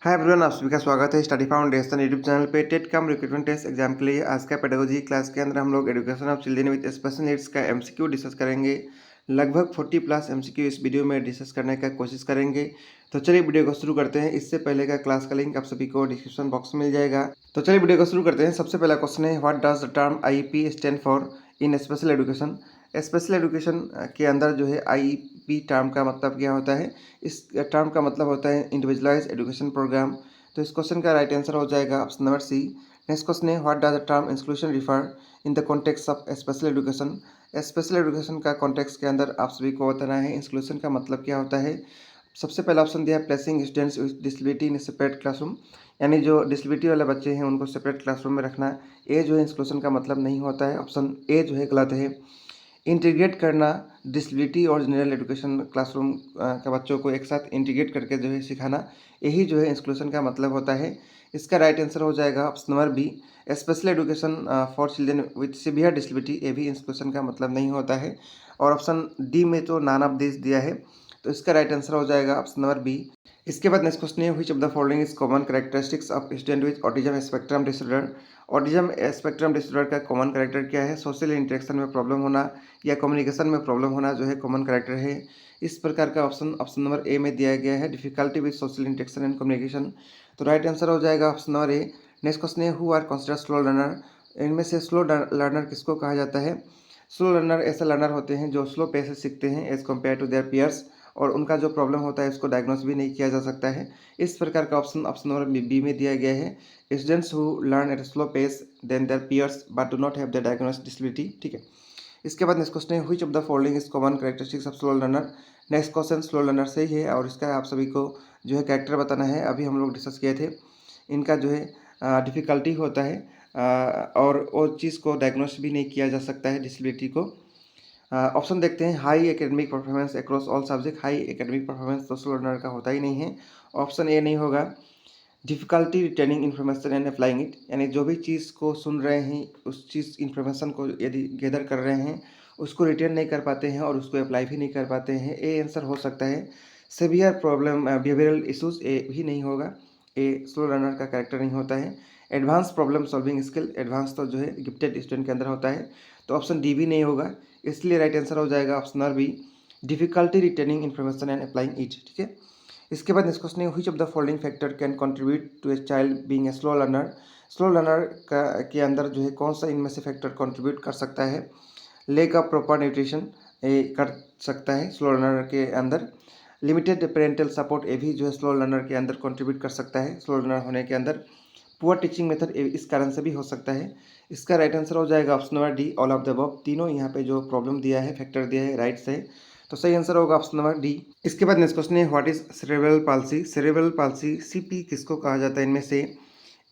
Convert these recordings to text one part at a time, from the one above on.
Hi everyone, आप सभी का स्वागत है स्टडी फाउंडेशन यूट्यूब चैनल पे। टेट कम रिक्रूटमेंट टेस्ट एग्जाम के लिए आज का पेडागोजी क्लास के अंदर हम लोग education of children with special needs का एमसीक्यू डिस्कस करेंगे। लगभग 40 प्लस एमसीक्यू इस वीडियो में डिस्कस करने का कोशिश करेंगे। तो चलिए वीडियो को शुरू करते हैं। इससे पहले का क्लास का लिंक आप सभी को डिस्क्रिप्शन बॉक्स में मिल जाएगा। तो चलिए वीडियो को शुरू करते हैं। सबसे पहला क्वेश्चन है, what does the term IEP stand for in special education. Special education के अंदर जो है आईईपी टर्म का मतलब क्या होता है। इस टर्म का मतलब होता है इंडिविजुअलाइज एजुकेशन प्रोग्राम। तो इस क्वेश्चन का राइट आंसर हो जाएगा option number C. Next question है, what does the term inclusion refer in the context of special education. Special education का कॉन्टेक्स्ट के अंदर आप सभी को बताना है इंक्लूजन का मतलब क्या होता है। सबसे पहला ऑप्शन दिया है, placing students with disability in separate classroom, यानी जो डिसेबिलिटी वाले बच्चे हैं उनको सेपरेट क्लासरूम में रखना। ये जो है इंक्लूजन का मतलब नहीं होता है। ऑप्शन ए जो है गलत है। इंटीग्रेट करना, डिसेबिलिटी और जनरल एजुकेशन क्लासरूम के बच्चों को एक साथ इंटीग्रेट करके जो है सिखाना, यही जो है इंक्लूजन का मतलब होता है। इसका राइट आंसर हो जाएगा option number B, special education for children with severe disability. ये भी इंक्लूजन का मतलब नहीं होता है। और ऑप्शन डी में तो नान ऑफ दिस दिया है, तो इसका राइट आंसर हो जाएगा ऑप्शन नंबर बी। इसके बाद नेक्स्ट क्वेश्चन है, which of the following is common characteristics of student with autism spectrum disorder. Autism spectrum disorder का कॉमन कैरेक्टर क्या है। सोशल इंटरेक्शन में प्रॉब्लम होना या कम्युनिकेशन में प्रॉब्लम होना जो है कॉमन कैरेक्टर है। इस प्रकार का ऑप्शन नंबर ए में दिया गया है, difficulty with social interaction and communication. तो राइट आंसर हो जाएगा option number A. Next question है, who are consider slow learner. इनमें से स्लो लर्नर किसको कहा जाता है। स्लो लर्नर ऐसे लर्नर होते हैं जो स्लो पेस से सीखते हैं as compare to their peers, और उनका जो प्रॉब्लम होता है उसको डायग्नोस भी नहीं किया जा सकता है। इस प्रकार का ऑप्शन नंबर बी में दिया गया है, students who learn at slow pace than their peers but do not have the diagnose disability. ठीक है। इसके बाद नेक्स्ट क्वेश्चन है, which of the following is common characteristics of slow learner. Next question slow learner से ही है और इसका आप सभी को जो है कैरेक्टर बताना है। अभी हम लोग डिस्कस किए थे, इनका जो है डिफ़िकल्टी होता है और वो चीज़ को डायग्नोस भी नहीं किया जा सकता है डिसेबिलिटी को। ऑप्शन देखते हैं, high academic performance across all subject. High academic performance तो स्लो लर्नर का होता ही नहीं है। ऑप्शन ए नहीं होगा। Difficulty retaining information and applying it, यानी जो भी चीज़ को सुन रहे हैं उस चीज़ इन्फॉर्मेशन को यदि गैदर कर रहे हैं उसको रिटेन नहीं कर पाते हैं और उसको अप्लाई भी नहीं कर पाते हैं, ए आंसर हो सकता है। सेवियर प्रॉब्लम बिहेवियरल इशूज़, ए भी नहीं होगा। ए स्लो लर्नर का कैरेक्टर नहीं होता है। Advance problem solving skill, advance तो जो है गिफ्टेड स्टूडेंट के अंदर होता है, तो ऑप्शन डी भी नहीं होगा। इसलिए राइट आंसर हो जाएगा option number B, difficulty retaining information and applying it. ठीक है। इसके बाद नेक्स्ट क्वेश्चन है, which of the following factor can contribute to a child being a slow learner. Slow learner का के अंदर जो है कौन सा इनमें से फैक्टर कंट्रीब्यूट कर सकता है। लेक ऑफ प्रॉपर न्यूट्रिशन ये कर सकता है स्लो लर्नर के अंदर। लिमिटेड पेरेंटल सपोर्ट, ये भी जो है स्लो लर्नर के अंदर कंट्रीब्यूट कर सकता है स्लो लर्नर होने के अंदर। पुअर टीचिंग मेथड, इस कारण से भी हो सकता है। इसका राइट आंसर हो जाएगा option number D, all of the above. तीनों यहाँ पे जो प्रॉब्लम दिया है, फैक्टर दिया है, राइट से, तो सही आंसर होगा ऑप्शन नंबर डी। इसके बाद नेक्स्ट क्वेश्चन है, what is cerebral palsy. Cerebral palsy CP किसको कहा जाता है। इनमें से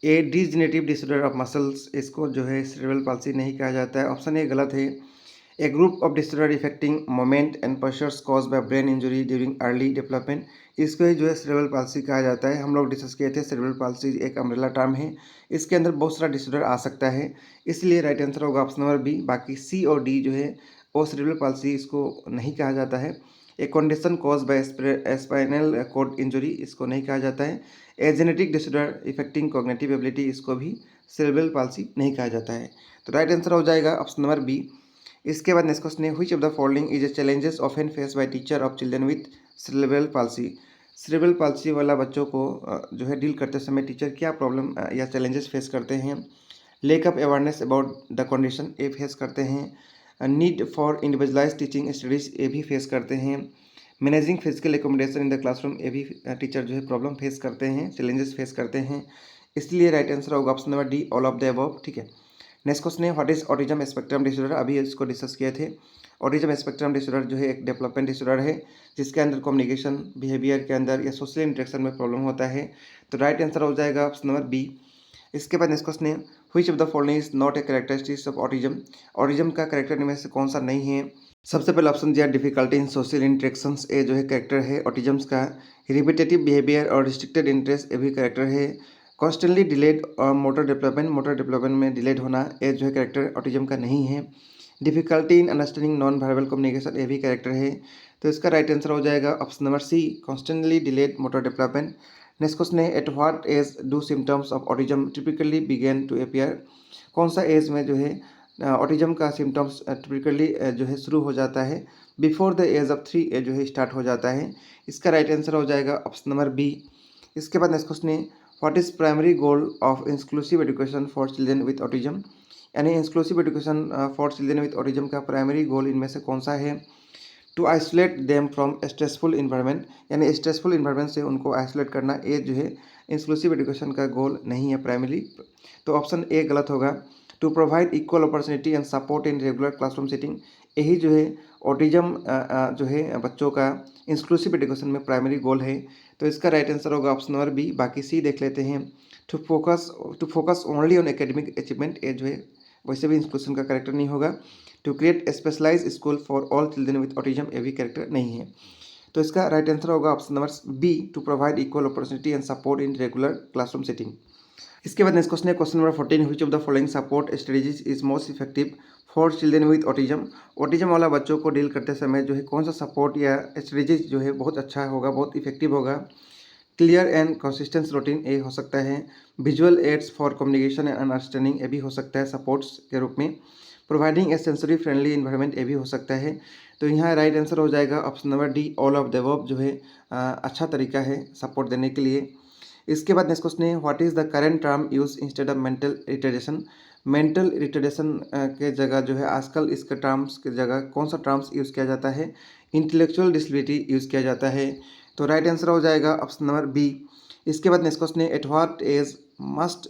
ए डिजनेटिव डिसऑर्डर ऑफ मसल्स, इसको जो है सेरेब्रल पाल्सी नहीं कहा जाता है। ऑप्शन ए गलत है। A group of disorder affecting movement and postures cause by brain injury during early development, इसको ही जो है सेरेब्रल पाल्सी कहा जाता है। हम लोग डिस्कस किए थे, सेरेब्रल पाल्सी एक अम्ब्रेला टर्म है, इसके अंदर बहुत सारा डिसऑर्डर आ सकता है, इसलिए राइट आंसर होगा ऑप्शन नंबर बी। बाकी सी और डी जो है वो सेरेब्रल पाल्सी इसको नहीं कहा जाता है। A condition cause by spinal cord injury, इसको नहीं कहा जाता है। A genetic disorder affecting cognitive ability, इसको भी सेरेब्रल पाल्सी नहीं कहा जाता है। तो राइट आंसर हो जाएगा ऑप्शन नंबर बी। इसके बाद नेक्स्ट क्वेश्चन है, which of the following is a challenges often face by teacher of children with cerebral palsy. Cerebral palsy वाला बच्चों को जो है डील करते समय टीचर क्या प्रॉब्लम या चैलेंजेस फेस करते हैं। Lake of awareness about the condition, ये फेस करते हैं। Need for individualise teaching studies, ये भी फेस करते हैं। Managing physical accommodation in the classroom, ये भी टीचर जो है प्रॉब्लम फेस करते हैं, चैलेंजेस फेस करते हैं, इसलिए राइट आंसर होगा option number D, all of the above. ठीक है। नेक्स्ट क्वेश्चन है, what is autism spectrum disorder. अभी इसको डिस्कस किए थे। ऑटिज्म स्पेक्ट्रम डिसऑर्डर जो है एक डेवलपमेंट डिसऑर्डर है जिसके अंदर कम्युनिकेशन, बिहेवियर के अंदर या सोशल इंटरेक्शन में प्रॉब्लम होता है, तो राइट आंसर हो जाएगा ऑप्शन नंबर बी। इसके बाद नेक्स्ट क्वेश्चन है, which of the following is not a characteristics of autism. Autism का कैरेक्टर इनमें से कौन सा नहीं है। सबसे पहले ऑप्शन दिया, डिफिकल्टी इन सोशल इंटरेक्शंस, ये जो है कैरेक्टर है ऑटिज्म्स का। रिपीटेटिव बिहेवियर और रिस्ट्रिक्टेड इंटरेस्ट, ये भी कैरेक्टर है। Constantly delayed motor development, motor development में डिलेड होना, ये जो है कैरेक्टर ऑटिज्म का नहीं है। Difficulty in understanding non verbal communication, ये भी कैरेक्टर है। तो इसका राइट आंसर हो जाएगा option number C, constantly delayed motor development. Next question है, at what age do symptoms of autism typically begin to appear. कौन सा एज में जो है ऑटिज्म का सिम्टम्स टिपिकली जो है शुरू हो जाता है। बिफोर द एज ऑफ 3 जो है स्टार्ट हो जाता है। इसका राइट आंसर हो जाएगा ऑप्शन नंबर बी। इसके बाद नेक्स्ट क्वेश्चन है, what is primary goal of inclusive education for children with autism. यानी inclusive education for children with autism का प्राइमरी गोल इनमें से कौन सा है। To isolate them from stressful environment, यानी स्ट्रेसफुल इन्वायरमेंट से उनको आइसोलेट करना, ये जो है इंक्लूसिव एजुकेशन का गोल नहीं है प्राइमरी। तो ऑप्शन ए गलत होगा। To provide equal opportunity and support in regular classroom setting, यही जो है ऑटिज्म जो है बच्चों का इंक्लूसिव एजुकेशन में प्राइमरी गोल है। तो इसका राइट आंसर होगा ऑप्शन नंबर बी। बाकी सी देख लेते हैं। To focus only on academic achievement, ये जो है वैसे भी इंक्लूशन का करेक्टर नहीं होगा। To create specialize school for all children with autism, ये भी करेक्टर नहीं है। तो इसका राइट आंसर होगा option number B. To provide equal opportunity and support in regular classroom setting. इसके बाद नेक्स्ट क्वेश्चन है, question number 14, which of the following support strategies is most effective for children with autism. Autism वाला बच्चों को deal करते समय जो है कौन सा सपोर्ट या स्ट्रेटजीज जो है बहुत अच्छा होगा, बहुत इफेक्टिव होगा। क्लियर एंड कंसिस्टेंस रूटीन, ये हो सकता है। Visual aids for communication and understanding, ये भी हो सकता है सपोर्ट्स के रूप में। प्रोवाइडिंग ए सेंसरी फ्रेंडली इन्वायरमेंट, ये भी हो सकता है। तो यहाँ राइट आंसर हो जाएगा option number D, all of the above जो है अच्छा तरीका है सपोर्ट देने के लिए। इसके बाद नेक्स्ट क्वेश्चन है, what is the current term use instead of mental retardation. Mental retardation के जगह जो है आजकल इसके टर्म्स के जगह कौन सा टर्म्स यूज़ किया जाता है। इंटेलेक्चुअल डिसेबिलिटी यूज़ किया जाता है। तो राइट आंसर हो जाएगा ऑप्शन नंबर बी। इसके बाद नेक्स्ट क्वेश्चन है, at what age must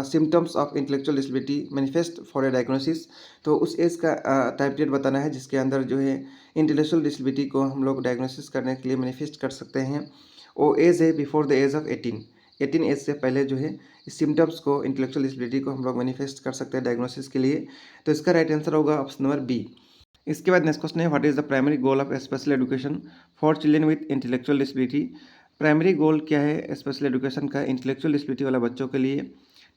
symptoms of intellectual disability manifest for a diagnosis. तो उस एज का टाइम पीरियड बताना है जिसके अंदर जो है इंटेलेक्चुअल डिसेबिलिटी को हम लोग डायग्नोसिस करने के लिए मैनिफेस्ट कर सकते हैं। वो एज है before the age of 18 age से पहले जो है इस सिम्टम्स को, इंटेलेक्चुअल डिसेबिलिटी को हम लोग मैनिफेस्ट कर सकते हैं डायग्नोसिस के लिए। तो इसका राइट आंसर होगा ऑप्शन नंबर बी। इसके बाद नेक्स्ट क्वेश्चन है, what is the primary goal of special education for children with intellectual disability. Primary goal क्या है स्पेशल एजुकेशन का इंटेलेक्चुअल डिसेबिलिटी वाला बच्चों के लिए।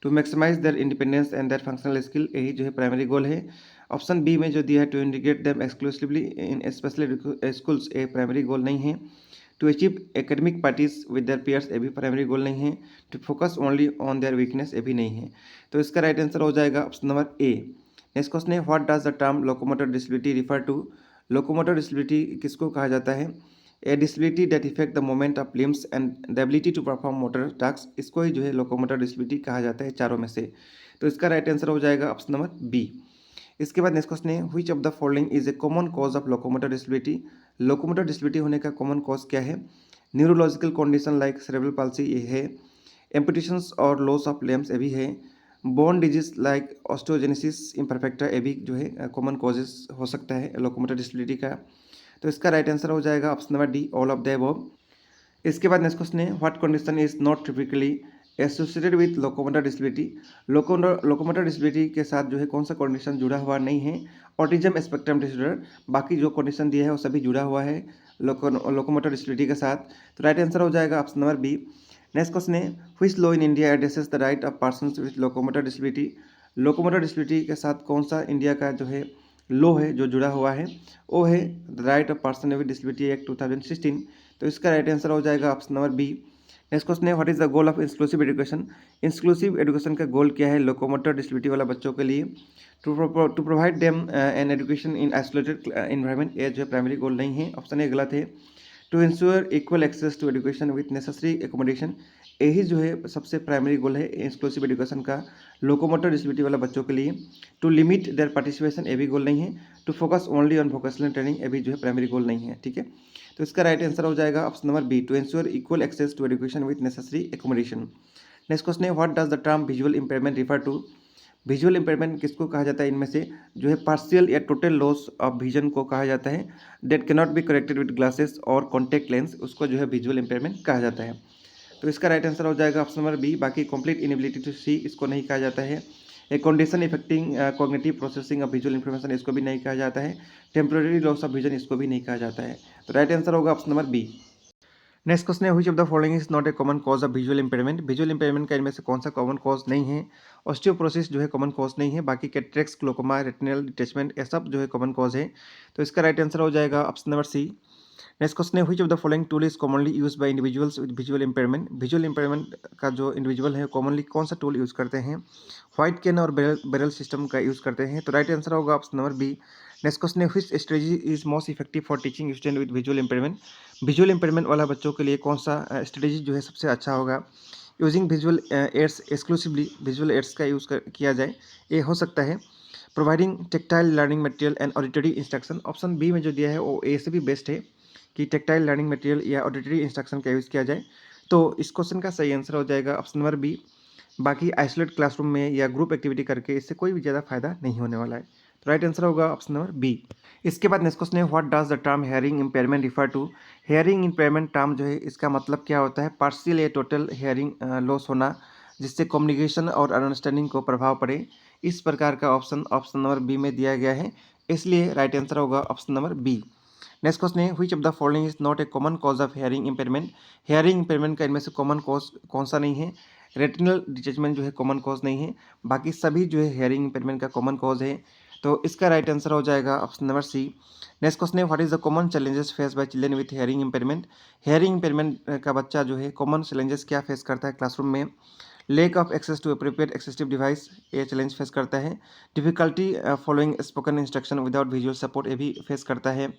To maximize their independence and their functional skill, यही जो है प्राइमरी गोल है। ऑप्शन बी में जो दिया है, to integrate them exclusively in special schools, a primary goal नहीं है। To achieve academic parity with their peers, ये भी प्राइमरी गोल नहीं है। To focus only on their weakness, ये भी नहीं है। तो इसका राइट आंसर हो जाएगा option number A. Next question है, what does the term locomotor disability refer to. Locomotor disability किसको कहा जाता है। A disability that affect the movement of limbs and the ability to perform motor task, इसको ही जो है लोकोमोटर डिसेबिलिटी कहा जाता है चारों में से। तो इसका राइट आंसर हो जाएगा ऑप्शन नंबर बी। इसके बाद नेक्स्ट क्वेश्चन है, which of the following is a common cause of locomotor disability. Locomotor disability होने का कॉमन कॉज क्या है। Neurological condition like cerebral palsy, ये है। एम्पुटेशंस और लॉस ऑफ लिम्स, ये भी है। Bone disease like osteogenesis imperfecta, ये भी जो है कॉमन कॉजेज हो सकता है लोकोमोटर डिसेबिलिटी का। तो इसका राइट आंसर हो जाएगा option number D, all of the above. इसके बाद नेक्स्ट क्वेश्चन है, what condition is not typically associated with locomotor disability. Locomotor disability के साथ जो है कौन सा कंडीशन जुड़ा हुआ नहीं है। ऑटिज्म स्पेक्ट्रम डिसऑर्डर, बाकी जो कंडीशन दिया है वो सभी जुड़ा हुआ है लोकोमोटर डिसेबिलिटी के साथ। तो राइट आंसर हो जाएगा option number B. Next question है, which law in India addresses the right of persons with locomotor disability. Locomotor disability के साथ कौन सा इंडिया का जो है लॉ है जो जुड़ा हुआ है, वो है the right of person with disability act 2016। तो इसका राइट आंसर हो जाएगा option number B. Next question है, what is the goal of inclusive education. Inclusive education का गोल क्या है लोकोमोटर डिसेबिलिटी वाला बच्चों के लिए। To provide them an education in isolated environment, ये जो है प्राइमरी गोल नहीं है, ऑप्शन ए गलत है। To ensure equal access to education with necessary accommodation, यही जो है सबसे प्राइमरी गोल है इंक्लूसिव एजुकेशन का लोकोमोटर डिसेबिलिटी वाला बच्चों के लिए। टू लिमिट देयर पार्टिसिपेशन, ये भी गोल नहीं है। To focus only on vocational training, ये भी जो है प्राइमरी गोल नहीं है, ठीक है। तो इसका राइट आंसर हो जाएगा option number B, to ensure equal access to education with necessary accommodation. Next question है, what does the term visual impairment refer to. Visual impairment किसको कहा जाता है, इनमें से जो है पार्शियल या टोटल लॉस ऑफ विजन को कहा जाता है। Date can not be corrected with glasses और कॉन्टैक्ट लेंस, उसको जो है विजुअल इंपेयरमेंट कहा जाता है। तो इसका राइट आंसर हो जाएगा ऑप्शन नंबर बी। बाकी कंप्लीट इनएबिलिटी टू सी, इसको नहीं कहा जाता है। A condition affecting cognitive processing of visual information, इसको भी नहीं कहा जाता है। टेम्परेरी लॉस ऑफ विजन, इसको भी नहीं कहा जाता है। तो राइट आंसर होगा option number B. Next question है, which of the following is not a common cause of visual impairment. Visual impairment का इनमें से कौन सा कॉमन कॉज नहीं है। ऑस्टियोपोरोसिस जो है कॉमन कॉज नहीं है, बाकी कैटरेक्स, ग्लोकोमा, रेटिनल डिटैचमेंट, ये सब जो है कॉमन कॉज है। तो इसका राइट आंसर हो जाएगा option number C. Next question है, which of the following tool is commonly used by individuals with visual impairment. Visual impairment का जो इंडिविजुअल है कॉमनली कौन सा टूल यूज़ करते हैं? व्हाइट कैन और बैरल सिस्टम का यूज़ करते हैं। तो राइट आंसर होगा option number B. Next question है, which strategy is most effective for teaching student with visual impairment. Visual impairment वाला बच्चों के लिए कौन सा स्ट्रेटजी जो है सबसे अच्छा होगा? Using visual aids exclusively, visual aids का यूज़ किया जाए। ये हो सकता है providing tactile learning material and auditory instruction. Option B में जो दिया है वो ए से भी बेस्ट है कि टेक्टाइल लर्निंग मटेरियल या ऑडिटरी इंस्ट्रक्शन का यूज़ किया जाए। तो इस क्वेश्चन का सही आंसर हो जाएगा ऑप्शन नंबर बी। बाकी आइसोलेट क्लासरूम में या ग्रुप एक्टिविटी करके इससे कोई भी ज़्यादा फायदा नहीं होने वाला है। तो राइट आंसर होगा ऑप्शन नंबर बी। इसके बाद नेक्स्ट क्वेश्चन है, what does the term hearing impairment refer to. Hearing impairment term जो है इसका मतलब क्या होता है? पार्शियल या टोटल हेयरिंग लॉस होना जिससे कम्युनिकेशन और अंडरस्टैंडिंग को प्रभाव पड़े। इस प्रकार का ऑप्शन ऑप्शन नंबर बी में दिया गया है, इसलिए राइट आंसर होगा option number B. Next question है, which of the following is not a common cause of hearing impairment. Hearing impairment का इनमें से कॉमन कॉज कौन सा नहीं है? रेटिनल डिटैचमेंट जो है कॉमन कॉज नहीं है, बाकी सभी जो है हेयरिंग इम्पेयरमेंट का कॉमन कॉज है। तो इसका राइट आंसर हो जाएगा option number C. Next question है, what is the common challenges face by children with hearing impairment. Hearing impairment का बच्चा जो है कॉमन चैलेंजेस क्या फेस करता है क्लासरूम में? Lack of access to appropriate एक्सेसिव डिवाइस, ये चैलेंज फेस करता है। Difficulty following spoken instruction without visual support, ये भी फेस करता है।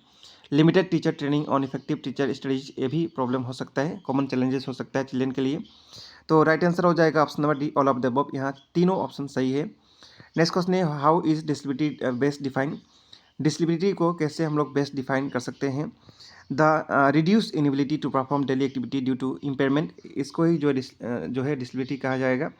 Limited teacher training on effective teacher studies, ये भी प्रॉब्लम हो सकता है, कॉमन चैलेंजेस हो सकता है चिल्ड्रन के लिए। तो राइट आंसर हो जाएगा option number D, all of the above. यहाँ तीनों ऑप्शन सही है। नेक्स्ट क्वेश्चन है, how is disability best define. Disability को कैसे हम लोग बेस्ट डिफाइन कर सकते हैं? The reduce inability to perform daily activity due to impairment, इसको ही जो है डिसेबिलिटी कहा जाएगा।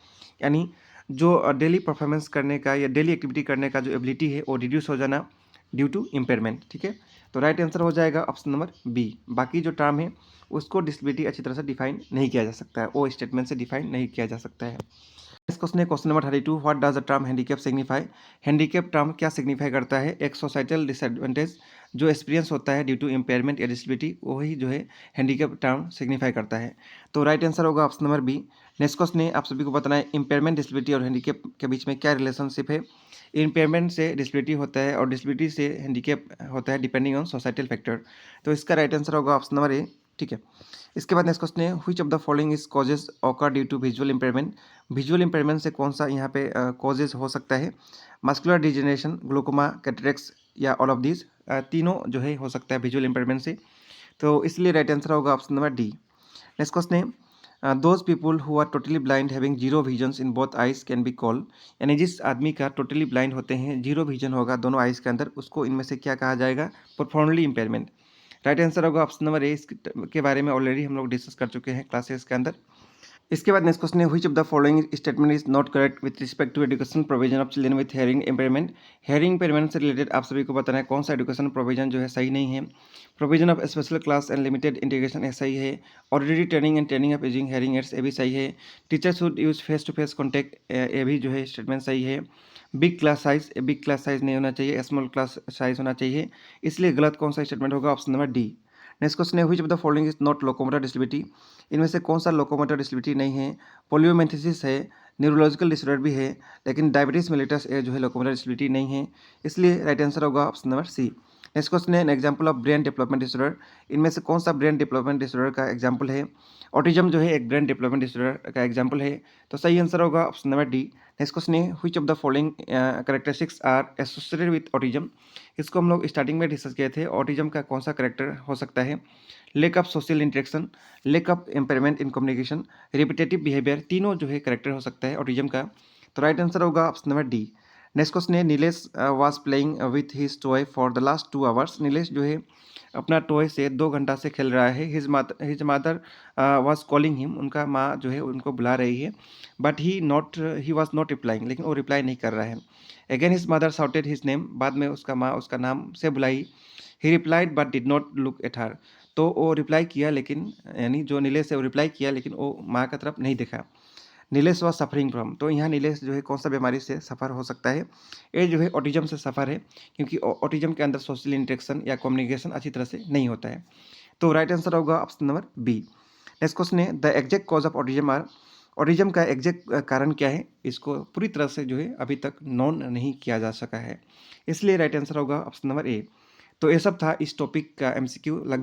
यानी जो डेली परफॉर्मेंस करने का या डेली एक्टिविटी करने का जो एबिलिटी है वो रिड्यूस हो जाना ड्यू टू इम्पेयरमेंट। ठीक है, तो राइट आंसर हो जाएगा ऑप्शन नंबर बी। बाकी जो टर्म है उसको डिसेबिलिटी अच्छी तरह से डिफाइन नहीं किया जा सकता है, वो स्टेटमेंट से डिफाइन नहीं किया जा सकता है। नेक्स्ट क्वेश्चन है, question number 32, what does the term handicap signify. Handicap term क्या सिग्निफाई करता है? एक सोसाइटल डिसएडवांटेज जो एक्सपीरियंस होता है ड्यू टू इम्पेयरमेंट या डिसेबिलिटी, वही जो है हैंडीकैप टर्म सिग्निफाई करता है। तो राइट आंसर होगा option number B. Next question है, आप सभी को बताना है इम्पेयरमेंट, डिसेबिलिटी और हैंडीकैप के बीच में क्या रिलेशनशिप है। इम्पेयरमेंट से डिसेबिलिटी होता है और डिसेबिलिटी से हैंडीकैप होता है डिपेंडिंग ऑन सोसाइटल फैक्टर। तो इसका राइट आंसर होगा ऑप्शन नंबर ए। ठीक है, इसके बाद नेक्स्ट क्वेश्चन है, which of the following is causes occur due to visual impairment. Visual impairment से कौन सा यहाँ पे कॉजेज हो सकता है? मस्कुलर डिजेनरेशन, ग्लूकोमा, कैटरेक्स या ऑल ऑफ दीज, तीनों जो है हो सकता है विजुअल इम्पेयरमेंट से। तो इसलिए राइट आंसर होगा option number D. Next question है, those people who are totally blind having zero visions in both eyes can be called. यानी जिस आदमी का टोटली ब्लाइंड होते हैं, जीरो विजन होगा दोनों आइज के अंदर, उसको इनमें से क्या कहा जाएगा? Profoundly impairment. राइट आंसर होगा ऑप्शन नंबर ए। इसके बारे में ऑलरेडी हम लोग डिस्कस कर चुके हैं क्लासेस के अंदर। इसके बाद नेक्स्ट क्वेश्चन है, which of the following statement is not correct with respect to education provision of children with hearing impairment. Hearing impairment से रिलेटेड आप सभी को बताना है कौन सा एजुकेशन प्रोविजन जो है सही नहीं है। Provision of special class and limited integration, ये सही है। Auditory training and training of using hearing aids, ये भी सही है। Teacher should use face to face contact, ये भी जो है स्टेटमेंट सही है। Big class size, big class size नहीं होना चाहिए, स्मॉल क्लास साइज होना चाहिए, इसलिए गलत कौन सा स्टेटमेंट होगा? Option number D. Next question है, which of the following is not locomotor disability. इनमें से कौन सा लोकोमोटर डिसेबिलिटी नहीं है? पोलियोमेंथिसिस है, न्यूरोलॉजिकल डिसऑर्डर भी है, लेकिन डायबिटीज मेलिटस जो है लोकोमोटर डिसेबिलिटी नहीं है, इसलिए राइट आंसर होगा option number C. Next question है, an example of brain development disorder. इनमें से कौन सा ब्रेन डेवलपमेंट डिसऑर्डर का एग्जाम्पल है? ऑटिज्म जो है एक ब्रेन डेवलपमेंट डिसऑर्डर का एग्जाम्पल है, तो सही आंसर होगा option number D. Next question है, which of the following characteristics are associated with autism. इसको हम लोग स्टार्टिंग में डिस्कस किए थे, ऑटिज्म का कौन सा करेक्टर हो सकता है? Lake of social interaction, lake of impairment in communication, repetitive behaviour, तीनों जो है करेक्टर हो सकता है ऑटिज्म का। तो राइट आंसर होगा option number D. Next question है, Nilesh was playing with his toy for the last 2 hours. Nilesh जो है अपना टॉय से 2 घंटा से खेल रहा है। His mother was calling him, उनका माँ जो है उनको बुला रही है, but he was not replying, लेकिन वो रिप्लाई नहीं कर रहा है। Again his mother shouted his name, बाद में उसका माँ उसका नाम से बुलाई। ही replied but did not look at her, तो वो रिप्लाई किया लेकिन, यानी जो नीलेश है वो रिप्लाई किया लेकिन वो माँ की तरफ नहीं देखा। नीलेश वॉज सफरिंग फ्रॉम, तो यहाँ नीलेश जो है कौन सा बीमारी से सफ़र हो सकता है? ये जो है ऑटिज्म से सफ़र है, क्योंकि ऑटिज्म के अंदर सोशल इंटरेक्शन या कम्युनिकेशन अच्छी तरह से नहीं होता है। तो राइट आंसर होगा option number B. Next question है, the exact cause of autism are. Autism का एग्जैक्ट कारण क्या है? इसको पूरी तरह से जो है अभी तक नोन नहीं किया जा सका है, इसलिए राइट आंसर होगा ऑप्शन नंबर ए। तो ये सब था इस टॉपिक का एमसीक्यू। लगभग